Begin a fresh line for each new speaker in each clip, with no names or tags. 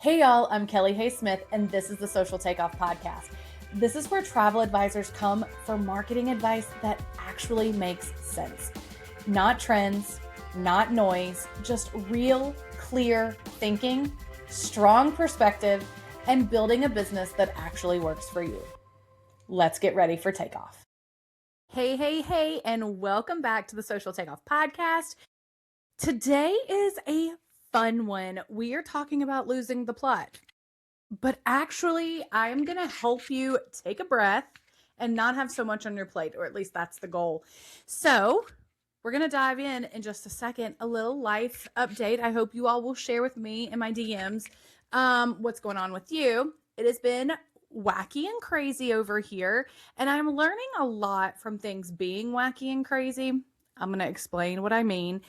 Hey y'all, I'm Kelly Hayes Smith, and this is the Social Takeoff podcast. This is where travel advisors come for marketing advice that actually makes sense. Not trends, not noise, just real, clear thinking, strong perspective, and building a business that actually works for you. Let's get ready for takeoff. Hey, and welcome back to the Social Takeoff podcast. Today is a fun one. We are talking about losing the plot, but actually I'm going to help you take a breath and not have so much on your plate, or at least that's the goal. So we're going to dive in just a second, a little life update. I hope you all will share with me in my DMs what's going on with you. It has been wacky and crazy over here, and I'm learning a lot from things being wacky and crazy. I'm going to explain what I mean.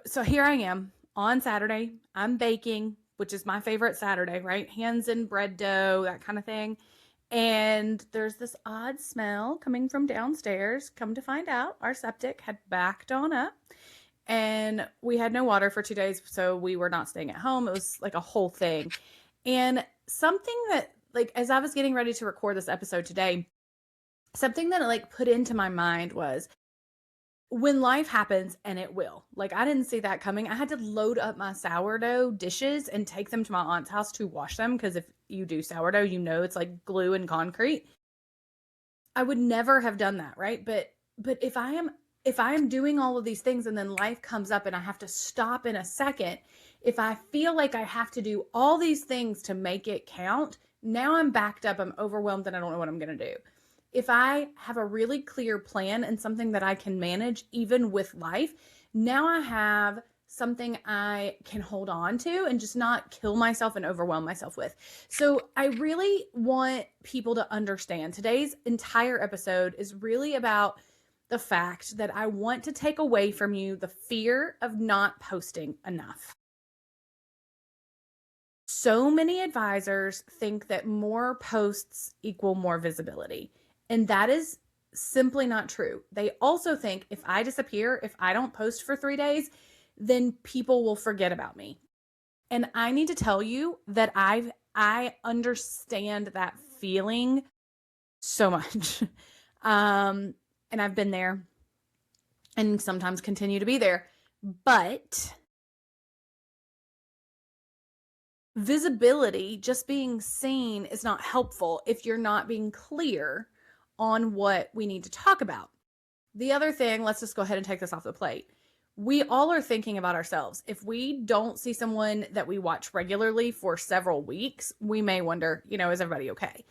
So here I am on Saturday. I'm baking, which is my favorite Saturday, right? Hands in bread dough, that kind of thing. And there's this odd smell coming from downstairs. Come to find out, our septic had backed on up and we had no water for 2 days. So we were not staying at home. It was like a whole thing. And something that, like, as I was getting ready to record this episode today, something that like put into my mind was, when life happens, and it will, like, I didn't see that coming. I had to load up my sourdough dishes and take them to my aunt's house to wash them. Because if you do sourdough, you know, it's like glue and concrete. I would never have done that. Right. But if I am doing all of these things and then life comes up and I have to stop in a second, if I feel like I have to do all these things to make it count, now I'm backed up, I'm overwhelmed, and I don't know what I'm going to do. If I have a really clear plan and something that I can manage even with life, now I have something I can hold on to and just not kill myself and overwhelm myself with. So I really want people to understand today's entire episode is really about the fact that I want to take away from you the fear of not posting enough. So many advisors think that more posts equal more visibility. And that is simply not true. They also think if I disappear, if I don't post for 3 days, then people will forget about me. And I need to tell you that I understand that feeling so much. And I've been there and sometimes continue to be there. But visibility, just being seen, is not helpful if you're not being clear on what we need to talk about. The other thing, let's just go ahead and take this off the plate. We all are thinking about ourselves. If we don't see someone that we watch regularly for several weeks, we may wonder, is everybody okay?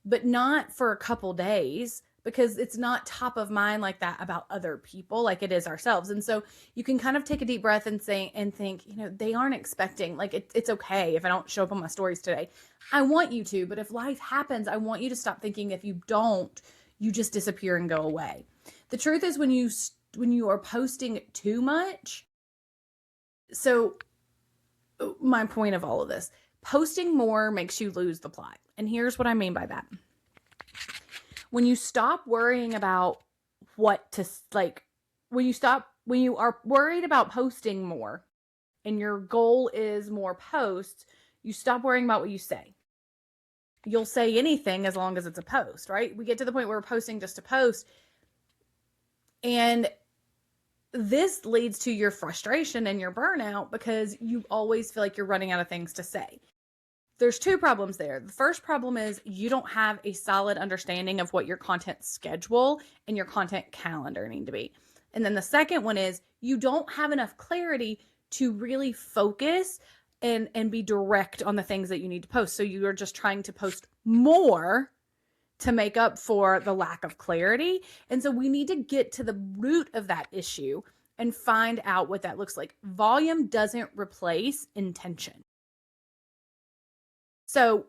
But not for a couple days, because it's not top of mind like that about other people like it is ourselves. And so you can kind of take a deep breath and think, they aren't expecting, like, it's okay if I don't show up on my stories today. I want you to, but if life happens, I want you to stop thinking if you don't, you just disappear and go away. The truth is, when you are posting too much, so my point of all of this, posting more makes you lose the plot. And here's what I mean by that. When you stop worrying about when you are worried about posting more and your goal is more posts, you stop worrying about what you say. You'll say anything as long as it's a post, right? We get to the point where we're posting just to post. And this leads to your frustration and your burnout because you always feel like you're running out of things to say. There's two problems there. The first problem is you don't have a solid understanding of what your content schedule and your content calendar need to be. And then the second one is you don't have enough clarity to really focus and be direct on the things that you need to post. So you are just trying to post more to make up for the lack of clarity. And so we need to get to the root of that issue and find out what that looks like. Volume doesn't replace intention. So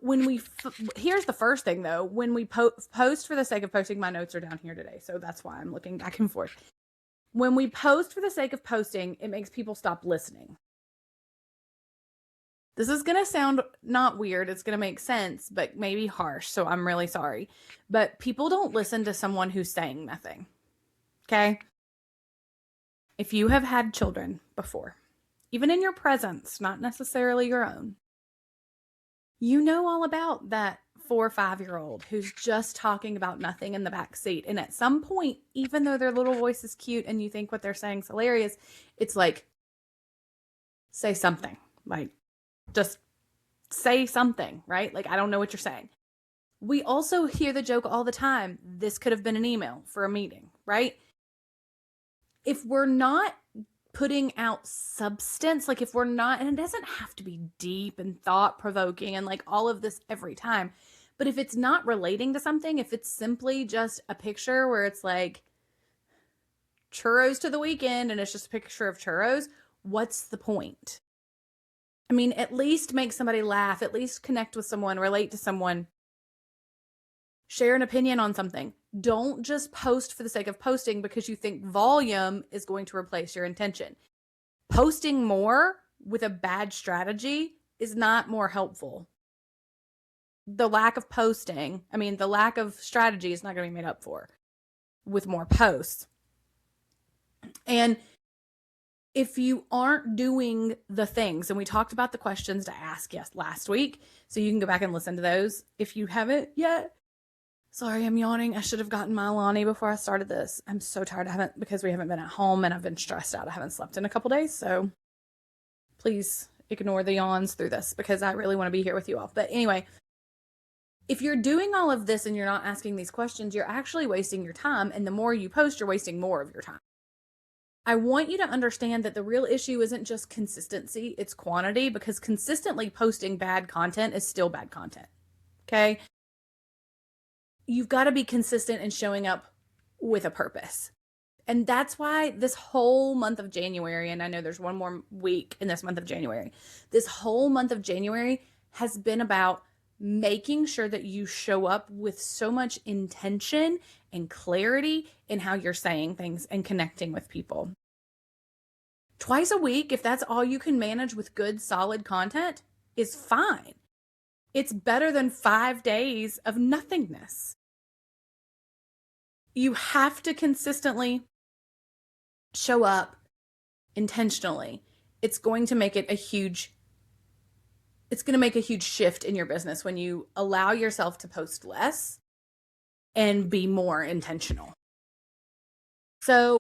here's the first thing though, when we post for the sake of posting, my notes are down here today. So that's why I'm looking back and forth. When we post for the sake of posting, it makes people stop listening. This is going to sound not weird. It's going to make sense, but maybe harsh. So I'm really sorry. But people don't listen to someone who's saying nothing. Okay? If you have had children before even in your presence, not necessarily your own. You know all about that 4 or 5-year-old who's just talking about nothing in the back seat. And at some point, even though their little voice is cute and you think what they're saying is hilarious, it's like, say something. Like, just say something, right? Like, I don't know what you're saying. We also hear the joke all the time. This could have been an email for a meeting, right? If we're not putting out substance, like if we're not, and it doesn't have to be deep and thought provoking and like all of this every time, but if it's not relating to something, if it's simply just a picture where it's like churros to the weekend and it's just a picture of churros, what's the point? I mean, at least make somebody laugh, at least connect with someone, relate to someone, share an opinion on something. Don't just post for the sake of posting because you think volume is going to replace your intention. Posting more with a bad strategy is not more helpful. The lack of strategy is not going to be made up for with more posts. And if you aren't doing the things, and we talked about the questions to ask last week, so you can go back and listen to those if you haven't yet. Sorry, I'm yawning. I should have gotten my Alani before I started this. I'm so tired. Because we haven't been at home and I've been stressed out. I haven't slept in a couple days. So please ignore the yawns through this because I really want to be here with you all. But anyway, if you're doing all of this and you're not asking these questions, you're actually wasting your time. And the more you post, you're wasting more of your time. I want you to understand that the real issue isn't just consistency, it's quantity, because consistently posting bad content is still bad content. Okay? You've got to be consistent in showing up with a purpose. And that's why this whole month of January, and I know there's one more week in this month of January, this whole month of January has been about making sure that you show up with so much intention and clarity in how you're saying things and connecting with people. Twice a week, if that's all you can manage with good, solid content, is fine. It's better than 5 days of nothingness. You have to consistently show up intentionally. It's going to make a huge shift in your business when you allow yourself to post less and be more intentional. So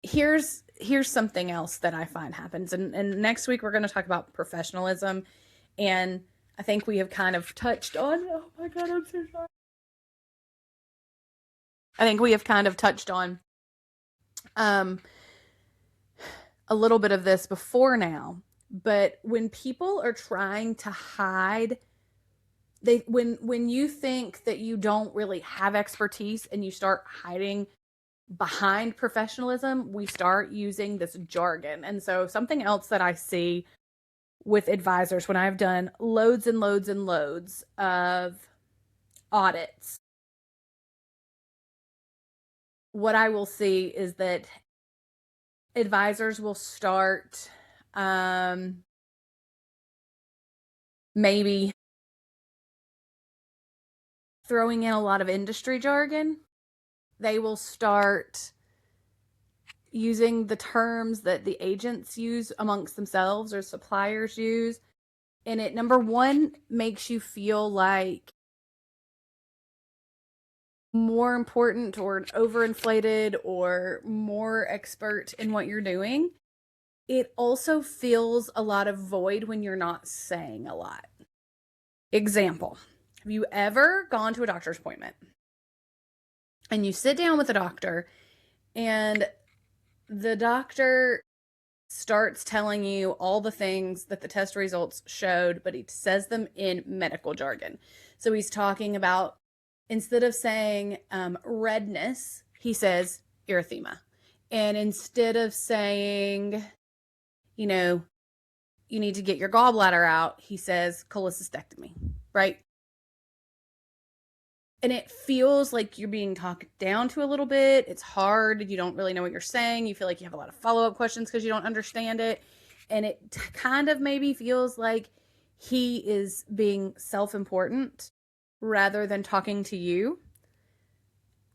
here's something else that I find happens. And next week we're going to talk about professionalism. And I think we have kind of touched on, oh my God, I'm so sorry. I think we have kind of touched on a little bit of this before now, but when people are trying to hide, when you think that you don't really have expertise and you start hiding behind professionalism, we start using this jargon. And so something else that I see with advisors when I've done loads and loads and loads of audits, what I will see is that advisors will start maybe throwing in a lot of industry jargon. They will start using the terms that the agents use amongst themselves or suppliers use. And it, number one, makes you feel like more important or overinflated or more expert in what you're doing. It also fills a lot of void when you're not saying a lot. Example, have you ever gone to a doctor's appointment and you sit down with the doctor and the doctor starts telling you all the things that the test results showed, but he says them in medical jargon. So he's talking about, instead of saying redness, he says erythema. And instead of saying, you need to get your gallbladder out, he says cholecystectomy, right? And it feels like you're being talked down to a little bit. It's hard. You don't really know what you're saying. You feel like you have a lot of follow-up questions because you don't understand it. And it kind of maybe feels like he is being self-important rather than talking to you.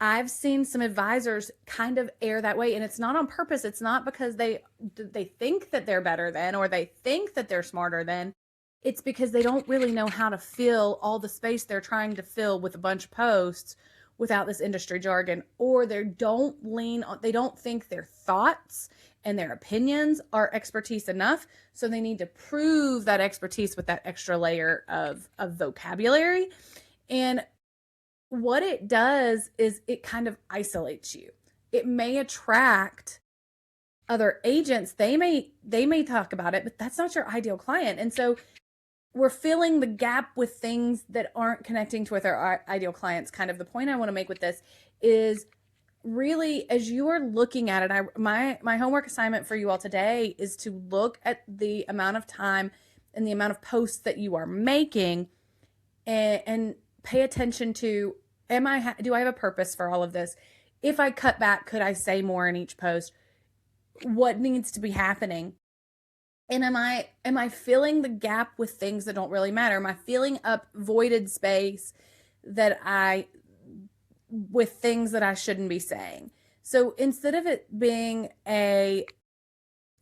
I've seen some advisors kind of err that way, and it's not on purpose. It's not because they think that they're better than, or they think that they're smarter than. It's because they don't really know how to fill all the space they're trying to fill with a bunch of posts without this industry jargon, or they don't think their thoughts and their opinions are expertise enough, so they need to prove that expertise with that extra layer of vocabulary. And what it does is it kind of isolates you. It may attract other agents. They may talk about it, but that's not your ideal client. And so we're filling the gap with things that aren't connecting to with our ideal clients. Kind of the point I want to make with this is really, as you are looking at it, my homework assignment for you all today is to look at the amount of time and the amount of posts that you are making, and pay attention to, do I have a purpose for all of this? If I cut back, could I say more in each post? What needs to be happening? And am I filling the gap with things that don't really matter? Am I filling up voided space with things that I shouldn't be saying? So instead of it being a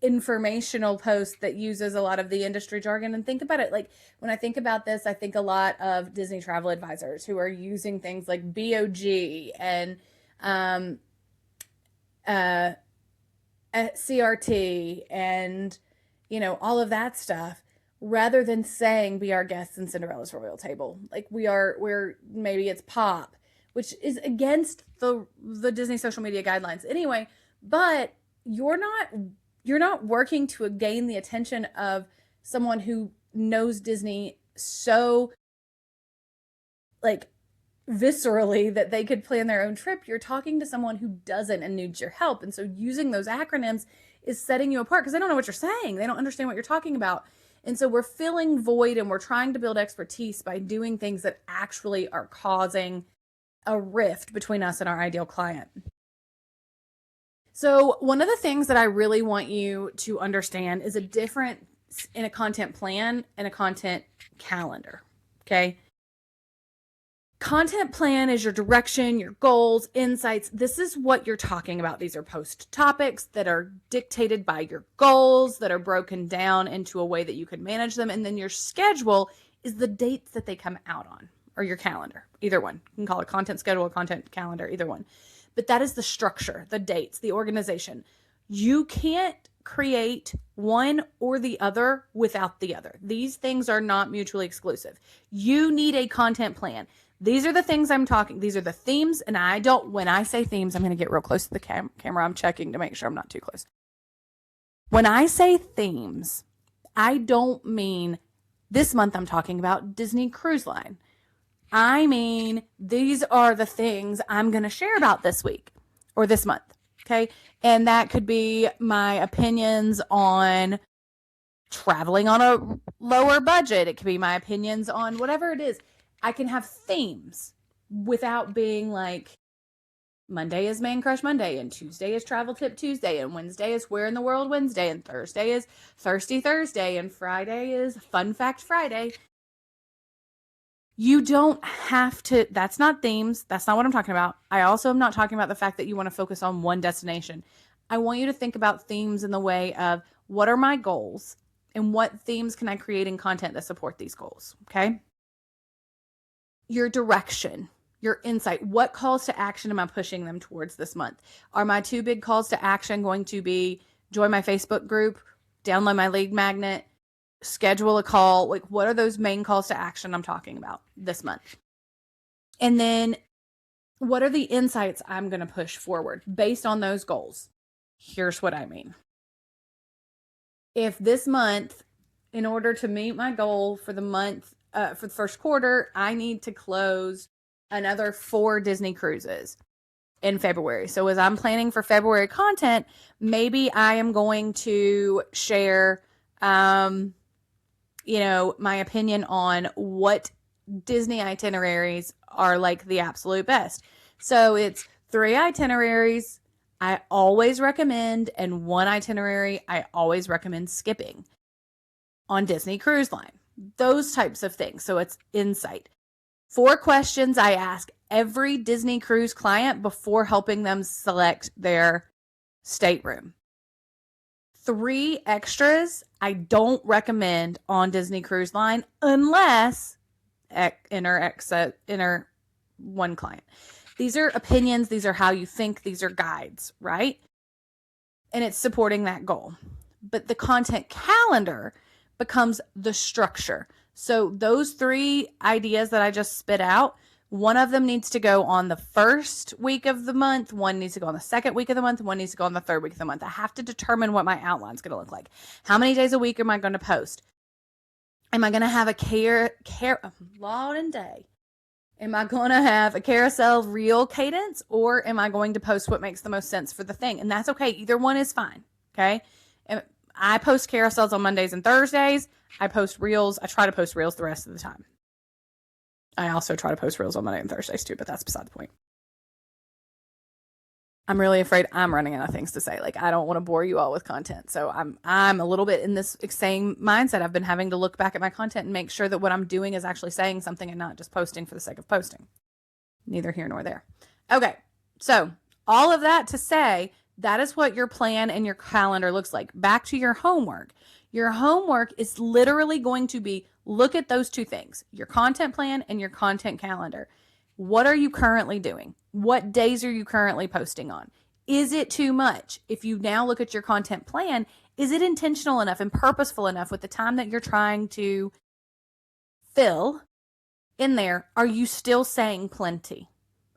informational post that uses a lot of the industry jargon, and think about it, like when I think about this, I think a lot of Disney travel advisors who are using things like BOG and CRT and all of that stuff, rather than saying be our guests in Cinderella's royal table. Like maybe it's pop, which is against the Disney social media guidelines anyway, but you're not working to gain the attention of someone who knows Disney so like viscerally that they could plan their own trip. You're talking to someone who doesn't and needs your help. And so using those acronyms is setting you apart because they don't know what you're saying. They don't understand what you're talking about. And so we're filling void, and we're trying to build expertise by doing things that actually are causing a rift between us and our ideal client. So one of the things that I really want you to understand is a difference in a content plan and a content calendar. Okay. Content plan is your direction, your goals, insights. This is what you're talking about. These are post topics that are dictated by your goals, that are broken down into a way that you can manage them. And then your schedule is the dates that they come out on, or your calendar, either one. You can call it content schedule or content calendar, either one. But that is the structure, the dates, the organization. You can't create one or the other without the other. These things are not mutually exclusive. You need a content plan. These are the things I'm talking. These are the themes. And when I say themes, I'm going to get real close to the camera. I'm checking to make sure I'm not too close. When I say themes, I don't mean this month I'm talking about Disney Cruise Line. I mean, these are the things I'm going to share about this week or this month. Okay. And that could be my opinions on traveling on a lower budget. It could be my opinions on whatever it is. I can have themes without being like, Monday is Man Crush Monday, and Tuesday is Travel Tip Tuesday, and Wednesday is Where in the World Wednesday, and Thursday is Thirsty Thursday, and Friday is Fun Fact Friday. You don't have to, that's not themes. That's not what I'm talking about. I also am not talking about the fact that you want to focus on one destination. I want you to think about themes in the way of, what are my goals and what themes can I create in content that support these goals? Okay. Your direction, your insight, what calls to action am I pushing them towards this month? Are my two big calls to action going to be join my Facebook group, download my lead magnet, schedule a call? Like, what are those main calls to action I'm talking about this month? And then what are the insights I'm going to push forward based on those goals? Here's what I mean. If this month, in order to meet my goal for the month, for the first quarter, I need to close another 4 Disney cruises in February. So as I'm planning for February content, maybe I am going to share, my opinion on what Disney itineraries are like the absolute best. So it's 3 itineraries I always recommend, and 1 itinerary I always recommend skipping on Disney Cruise Line. Those types of things. So it's insight. 4 questions I ask every Disney cruise client before helping them select their stateroom. 3 extras I don't recommend on Disney Cruise Line unless enter one client. These are opinions. These are how you think. These are guides, right? And it's supporting that goal. But the content calendar becomes the structure. So those 3 ideas that I just spit out, one of them needs to go on the first week of the month. One needs to go on the second week of the month. One needs to go on the third week of the month. I have to determine what my outline is going to look like. How many days a week am I going to post? Am I going to have a Lord and day? Am I going to have a carousel reel cadence, or am I going to post what makes the most sense for the thing? And that's okay. Either one is fine. Okay. And I post carousels on Mondays and Thursdays. I post reels. I try to post reels the rest of the time. I also try to post reels on Monday and Thursdays too, but that's beside the point. I'm really afraid I'm running out of things to say. Like, I don't want to bore you all with content. So I'm a little bit in this same mindset. I've been having to look back at my content and make sure that what I'm doing is actually saying something and not just posting for the sake of posting. Neither here nor there. Okay. So all of that to say, that is what your plan and your calendar looks like. Back to your homework. Your homework is literally going to be, look at those 2 things, your content plan and your content calendar. What are you currently doing? What days are you currently posting on? Is it too much? If you now look at your content plan, is it intentional enough and purposeful enough with the time that you're trying to fill in there? Are you still saying plenty?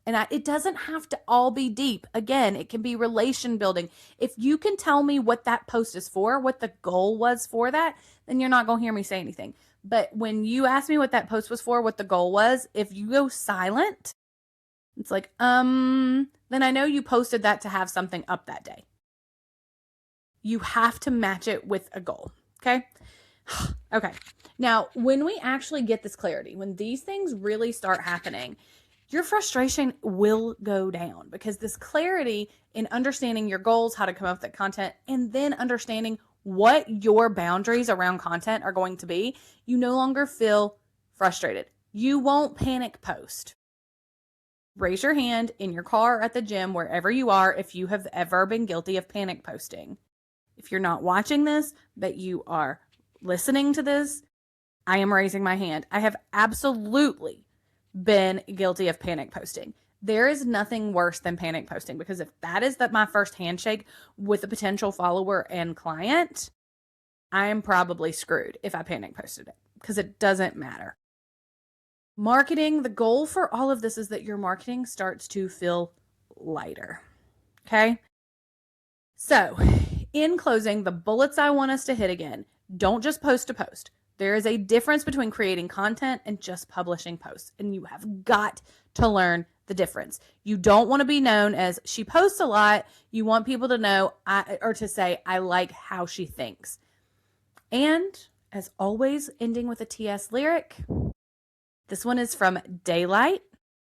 And it doesn't have to all be deep. Again, it can be relation building. If you can tell me what that post is for, what the goal was for that, then you're not going to hear me say anything. But when you ask me what that post was for, what the goal was, if you go silent, it's like, then I know you posted that to have something up that day. You have to match it with a goal. Okay. Okay. Now, when we actually get this clarity, when these things really start happening, your frustration will go down, because this clarity in understanding your goals, how to come up with that content, and then understanding what your boundaries around content are going to be, you no longer feel frustrated. You won't panic post. Raise your hand in your car, at the gym, wherever you are, if you have ever been guilty of panic posting. If you're not watching this, but you are listening to this, I am raising my hand. I have absolutely been guilty of panic posting. There is nothing worse than panic posting, because if that is my first handshake with a potential follower and client, I am probably screwed if I panic posted it, because it doesn't matter. Marketing, the goal for all of this is that your marketing starts to feel lighter. Okay. So in closing, the bullets I want us to hit again, don't just post to post. There is a difference between creating content and just publishing posts, and you have got to learn the difference. You don't want to be known as she posts a lot. You want people to know or to say, I like how she thinks. And as always, ending with a TS lyric. This one is from Daylight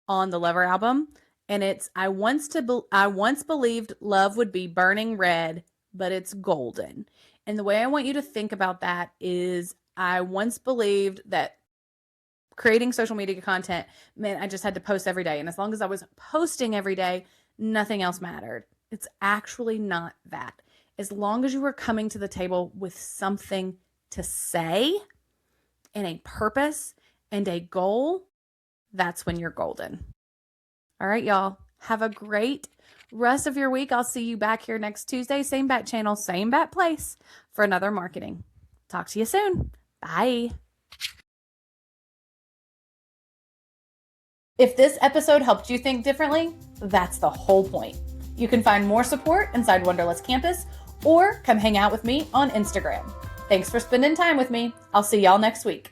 on the Lover album, and it's, I once believed love would be burning red, but it's golden. And the way I want you to think about that is, I once believed that creating social media content meant I just had to post every day. And as long as I was posting every day, nothing else mattered. It's actually not that. As long as you are coming to the table with something to say and a purpose and a goal, that's when you're golden. All right, y'all. Have a great rest of your week. I'll see you back here next Tuesday. Same bat channel, same bat place for another marketing. Talk to you soon. Bye. If this episode helped you think differently, that's the whole point. You can find more support inside Wonderlust Campus, or come hang out with me on Instagram. Thanks for spending time with me. I'll see y'all next week.